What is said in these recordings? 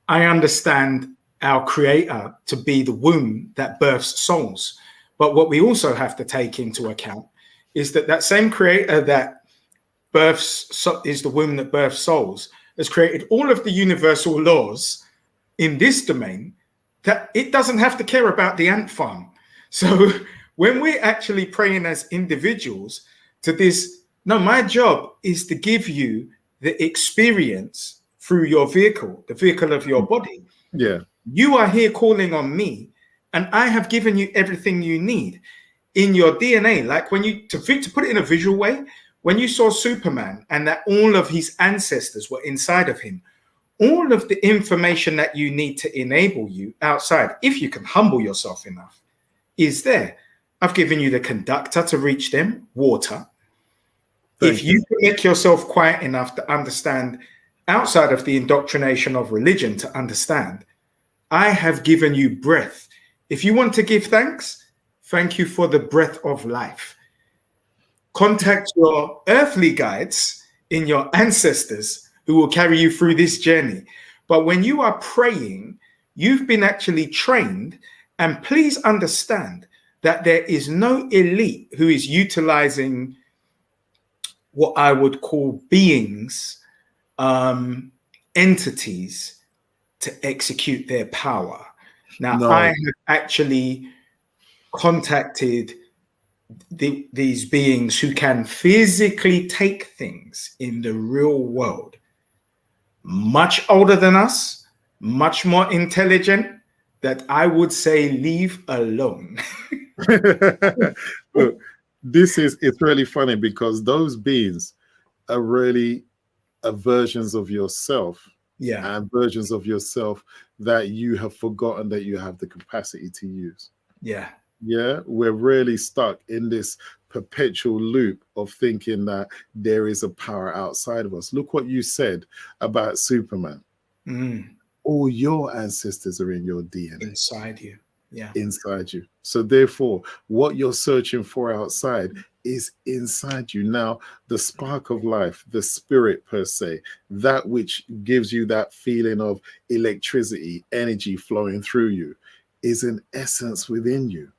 I understand our creator to be the womb that births souls. But what we also have to take into account is that that same creator that is the womb that births souls has created all of the universal laws in this domain that it doesn't have to care about the ant farm. So when we're actually praying as individuals to this, no, my job is to give you the experience through your vehicle, the vehicle of your body. Yeah. You are here calling on me, and I have given you everything you need in your DNA. Like when you, to put it in a visual way, when you saw Superman and that all of his ancestors were inside of him, all of the information that you need to enable you outside, if you can humble yourself enough, is there. I've given you the conductor to reach them, water. If you can make yourself quiet enough to understand outside of the indoctrination of religion to understand, I have given you breath. If you want to give thanks, thank you for the breath of life. Contact your earthly guides in your ancestors who will carry you through this journey. But when you are praying, you've been actually trained, and please understand that there is no elite who is utilizing what I would call beings, entities to execute their power. Now, I have actually contacted these beings who can physically take things in the real world, much older than us, much more intelligent, that I would say leave alone. Look, it's really funny because those beings are really versions of yourself. Yeah. And versions of yourself that you have forgotten that you have the capacity to use. Yeah. Yeah. We're really stuck in this perpetual loop of thinking that there is a power outside of us. Look what you said about Superman. All your ancestors are in your DNA. Inside you. Yeah. Inside you. So therefore, what you're searching for outside is inside you. Now, the spark of life, the spirit per se, that which gives you that feeling of electricity, energy flowing through you, is an essence within you.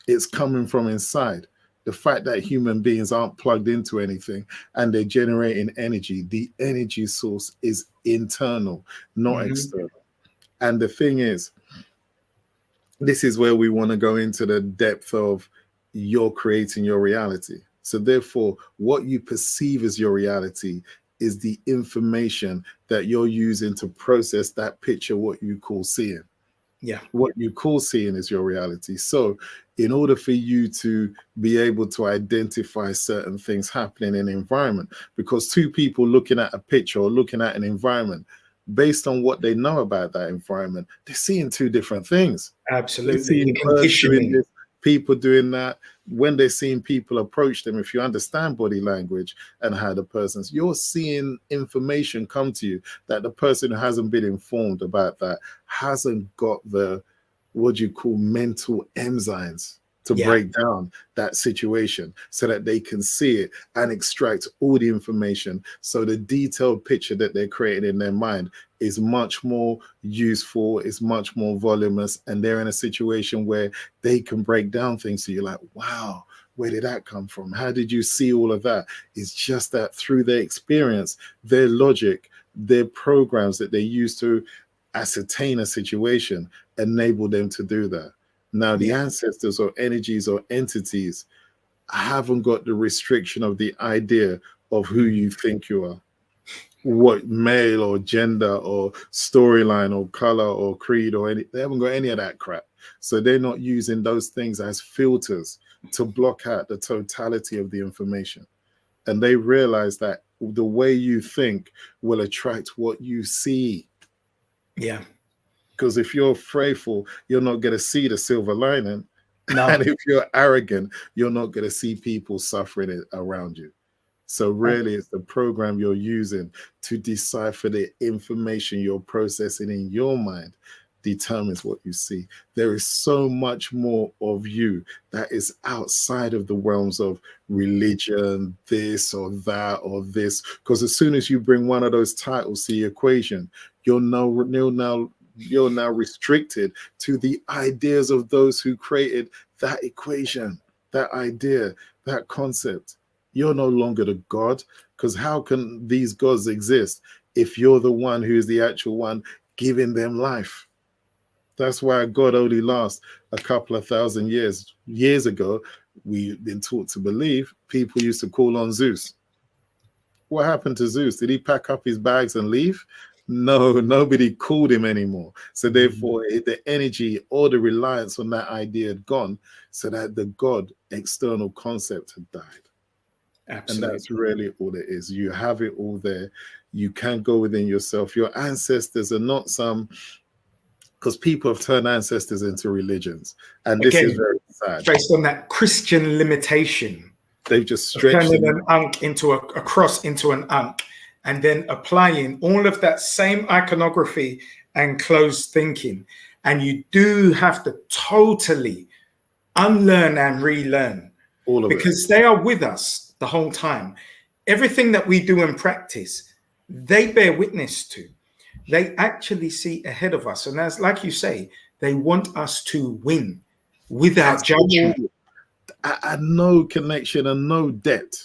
It's coming from inside. The fact that human beings aren't plugged into anything and they're generating energy, the energy source is internal, not external. And the thing is, this is where we want to go into the depth of you're creating your reality. So therefore, what you perceive as your reality is the information that you're using to process that picture, what you call seeing. Yeah. What you call seeing is your reality. So in order for you to be able to identify certain things happening in the environment, because two people looking at a picture or looking at an environment, based on what they know about that environment, they're seeing two different things. Absolutely. They're seeing birds doing this, people doing that. When they're seeing people approach them, if you understand body language and how the person's, you're seeing information come to you that the person who hasn't been informed about that hasn't got the, what you call mental enzymes to break down that situation so that they can see it and extract all the information. So the detailed picture that they're creating in their mind is much more useful, is much more voluminous, and they're in a situation where they can break down things. So you're like, wow, where did that come from? How did you see all of that? It's just that through their experience, their logic, their programs that they use to ascertain a situation enable them to do that. Now, the ancestors or energies or entities haven't got the restriction of the idea of who you think you are, what male or gender or storyline or color or creed or any, they haven't got any of that crap. So they're not using those things as filters to block out the totality of the information. And they realize that the way you think will attract what you see. Yeah. Because if you're faithful, you're not going to see the silver lining. No. And if you're arrogant, you're not going to see people suffering around you. So really, it's the program you're using to decipher the information you're processing in your mind determines what you see. There is so much more of you that is outside of the realms of religion, this or that or this. Because as soon as you bring one of those titles to the equation, you're now you're now restricted to the ideas of those who created that equation, that idea, that concept. You're no longer the God, because how can these gods exist if you're the one who is the actual one giving them life? That's why God only lasts a couple of thousand years. Years ago, we've been taught to believe people used to call on Zeus. What happened to Zeus? Did he pack up his bags and leave? No, nobody called him anymore. So therefore, the energy or the reliance on that idea had gone, so that the God external concept had died. Absolutely. And that's really all it is. You have it all there. You can go within yourself. Your ancestors are not some, because people have turned ancestors into religions. And this Again, is very sad. Based on that Christian limitation. They've just stretched turning an ankh into a cross into an ankh, and then applying all of that same iconography and closed thinking. And you do have to totally unlearn and relearn, all of because they are with us the whole time. Everything that we do in practice, they bear witness to. They actually see ahead of us. And as, like you say, they want us to win without judgment. And no connection and no debt.